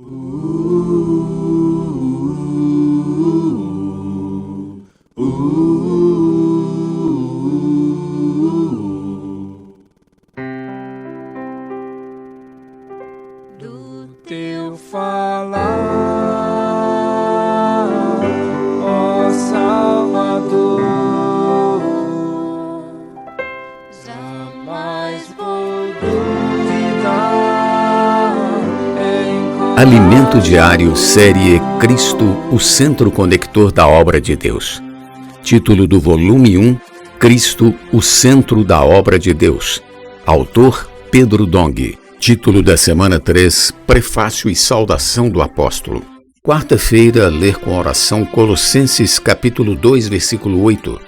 Do teu falar, ó Salvador, jamais vou duvidar. Alimento Diário, série Cristo, o Centro Conector da Obra de Deus. Título do volume 1, Cristo, o Centro da Obra de Deus. Autor, Pedro Dong. Título da semana 3, Prefácio e Saudação do Apóstolo. Quarta-feira, ler com oração Colossenses capítulo 2, versículo 8.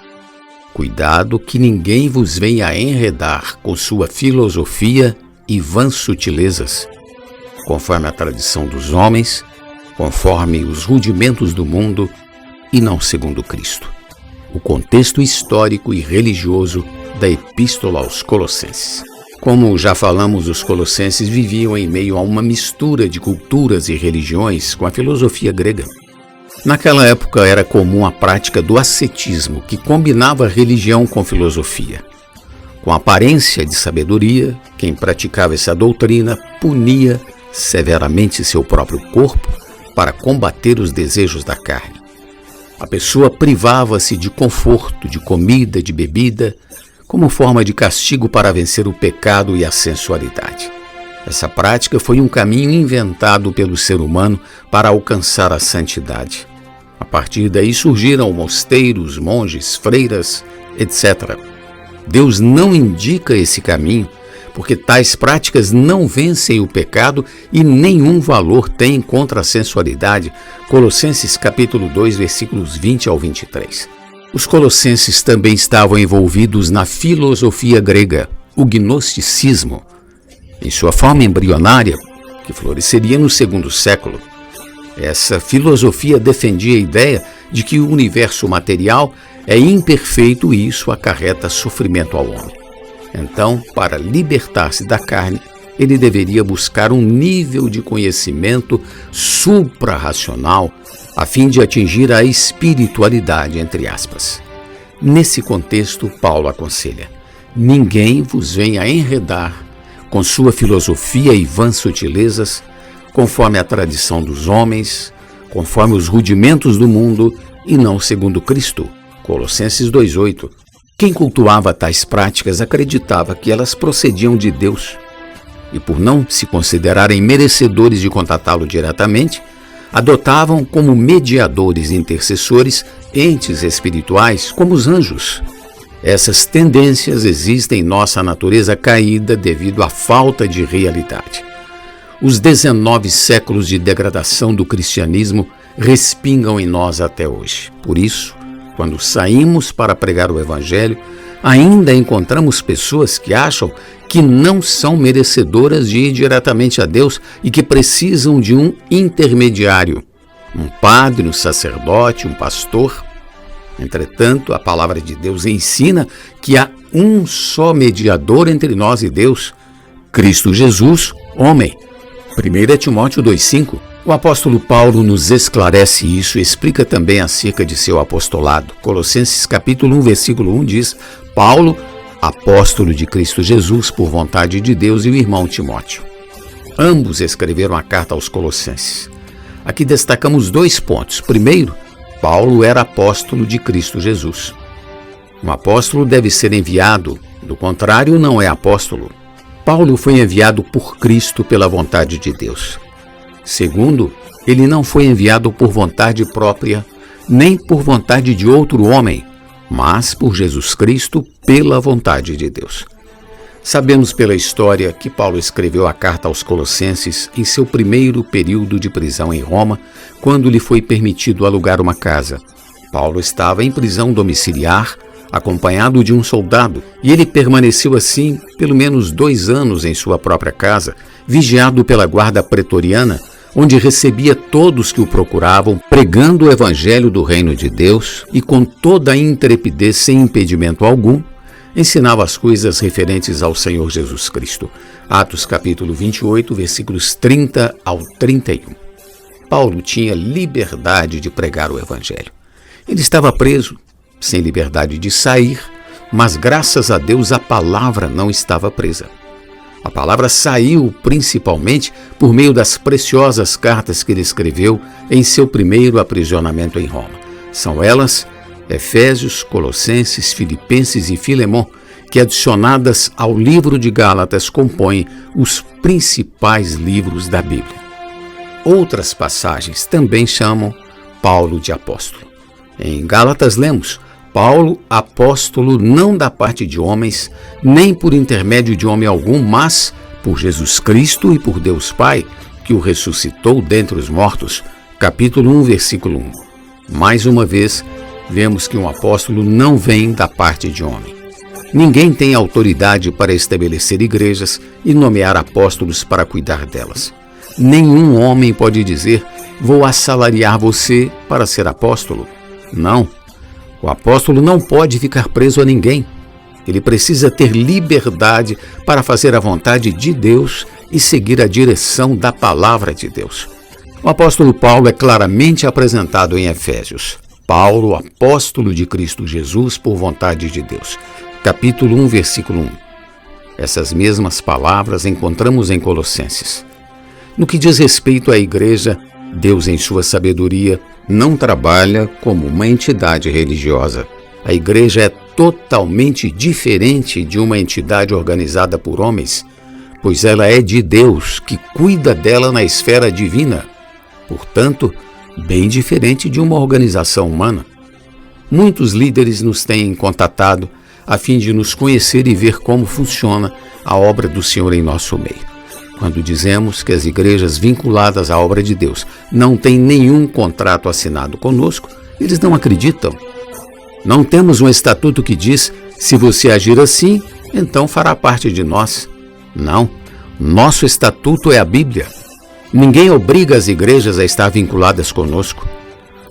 Cuidado que ninguém vos venha enredar com sua filosofia e vãs sutilezas, conforme a tradição dos homens, conforme os rudimentos do mundo e não segundo Cristo. O contexto histórico e religioso da Epístola aos Colossenses. Como já falamos, os colossenses viviam em meio a uma mistura de culturas e religiões com a filosofia grega. Naquela época era comum a prática do ascetismo, que combinava religião com filosofia. Com aparência de sabedoria, quem praticava essa doutrina punia severamente seu próprio corpo para combater os desejos da carne. A pessoa privava-se de conforto, de comida, de bebida, como forma de castigo para vencer o pecado e a sensualidade. Essa prática foi um caminho inventado pelo ser humano para alcançar a santidade. A partir daí surgiram mosteiros, monges, freiras, etc. Deus não indica esse caminho, porque tais práticas não vencem o pecado e nenhum valor têm contra a sensualidade. Colossenses capítulo 2, versículos 20 ao 23. Os colossenses também estavam envolvidos na filosofia grega, o gnosticismo, em sua forma embrionária, que floresceria no segundo século. Essa filosofia defendia a ideia de que o universo material é imperfeito e isso acarreta sofrimento ao homem. Então, para libertar-se da carne, ele deveria buscar um nível de conhecimento supra-racional a fim de atingir a espiritualidade, entre aspas. Nesse contexto, Paulo aconselha: ninguém vos venha enredar com sua filosofia e vãs sutilezas, conforme a tradição dos homens, conforme os rudimentos do mundo e não segundo Cristo. Colossenses 2:8. Quem cultuava tais práticas acreditava que elas procediam de Deus e, por não se considerarem merecedores de contatá-lo diretamente, adotavam como mediadores e intercessores entes espirituais como os anjos. Essas tendências existem em nossa natureza caída devido à falta de realidade. Os 19 séculos de degradação do cristianismo respingam em nós até hoje. Por isso, quando saímos para pregar o Evangelho, ainda encontramos pessoas que acham que não são merecedoras de ir diretamente a Deus e que precisam de um intermediário, um padre, um sacerdote, um pastor. Entretanto, a palavra de Deus ensina que há um só mediador entre nós e Deus, Cristo Jesus, homem. 1 Timóteo 2,5. O apóstolo Paulo nos esclarece isso e explica também acerca de seu apostolado. Colossenses capítulo 1, versículo 1 diz: Paulo, apóstolo de Cristo Jesus, por vontade de Deus, e o irmão Timóteo. Ambos escreveram a carta aos Colossenses. Aqui destacamos 2 pontos. Primeiro, Paulo era apóstolo de Cristo Jesus. Um apóstolo deve ser enviado, do contrário, não é apóstolo. Paulo foi enviado por Cristo pela vontade de Deus. Segundo, ele não foi enviado por vontade própria, nem por vontade de outro homem, mas por Jesus Cristo pela vontade de Deus. Sabemos pela história que Paulo escreveu a carta aos Colossenses em seu primeiro período de prisão em Roma, quando lhe foi permitido alugar uma casa. Paulo estava em prisão domiciliar, acompanhado de um soldado, e ele permaneceu assim pelo menos 2 anos em sua própria casa, vigiado pela guarda pretoriana, onde recebia todos que o procuravam, pregando o evangelho do reino de Deus e com toda a intrepidez, sem impedimento algum, ensinava as coisas referentes ao Senhor Jesus Cristo. Atos capítulo 28, versículos 30 ao 31. Paulo tinha liberdade de pregar o Evangelho. Ele estava preso, sem liberdade de sair, mas graças a Deus a palavra não estava presa. A palavra saiu principalmente por meio das preciosas cartas que ele escreveu em seu primeiro aprisionamento em Roma. São elas Efésios, Colossenses, Filipenses e Filemon, que adicionadas ao livro de Gálatas compõem os principais livros da Bíblia. Outras passagens também chamam Paulo de apóstolo. Em Gálatas lemos: Paulo, apóstolo não da parte de homens, nem por intermédio de homem algum, mas por Jesus Cristo e por Deus Pai, que o ressuscitou dentre os mortos. Capítulo 1, versículo 1. Mais uma vez, vemos que um apóstolo não vem da parte de homem. Ninguém tem autoridade para estabelecer igrejas e nomear apóstolos para cuidar delas. Nenhum homem pode dizer: vou assalariar você para ser apóstolo. Não. O apóstolo não pode ficar preso a ninguém. Ele precisa ter liberdade para fazer a vontade de Deus e seguir a direção da palavra de Deus. O apóstolo Paulo é claramente apresentado em Efésios. Paulo, apóstolo de Cristo Jesus por vontade de Deus. Capítulo 1, versículo 1. Essas mesmas palavras encontramos em Colossenses. No que diz respeito à igreja, Deus, em sua sabedoria, não trabalha como uma entidade religiosa. A igreja é totalmente diferente de uma entidade organizada por homens, pois ela é de Deus, que cuida dela na esfera divina. Portanto, bem diferente de uma organização humana. Muitos líderes nos têm contatado a fim de nos conhecer e ver como funciona a obra do Senhor em nosso meio. Quando dizemos que as igrejas vinculadas à obra de Deus não têm nenhum contrato assinado conosco, eles não acreditam. Não temos um estatuto que diz: se você agir assim, então fará parte de nós. Não. Nosso estatuto é a Bíblia. Ninguém obriga as igrejas a estar vinculadas conosco.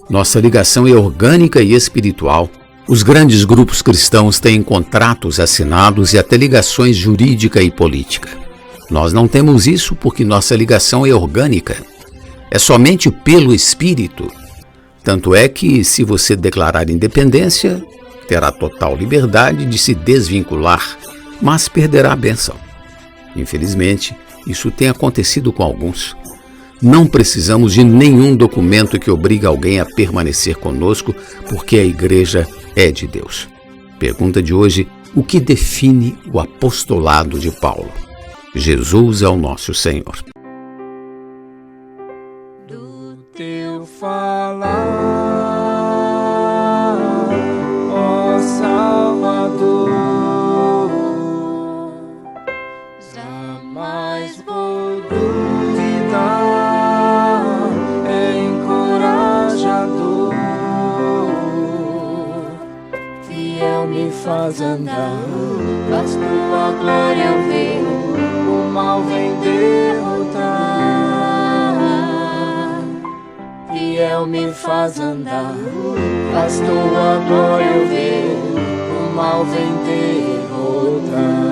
Nossa ligação é orgânica e espiritual. Os grandes grupos cristãos têm contratos assinados e até ligações jurídica e política. Nós não temos isso porque nossa ligação é orgânica. É somente pelo Espírito. Tanto é que, se você declarar independência, terá total liberdade de se desvincular, mas perderá a bênção. Infelizmente, isso tem acontecido com alguns. Não precisamos de nenhum documento que obrigue alguém a permanecer conosco, porque a igreja é de Deus. Pergunta de hoje: o que define o apostolado de Paulo? Jesus é o nosso Senhor. Do teu falar, ó Salvador, jamais vou duvidar, é encorajador, fiel me faz andar, faz tua glória eu ver. O mal vem derrotar, fiel me faz andar, faz tua glória eu ver, o mal vem derrotar.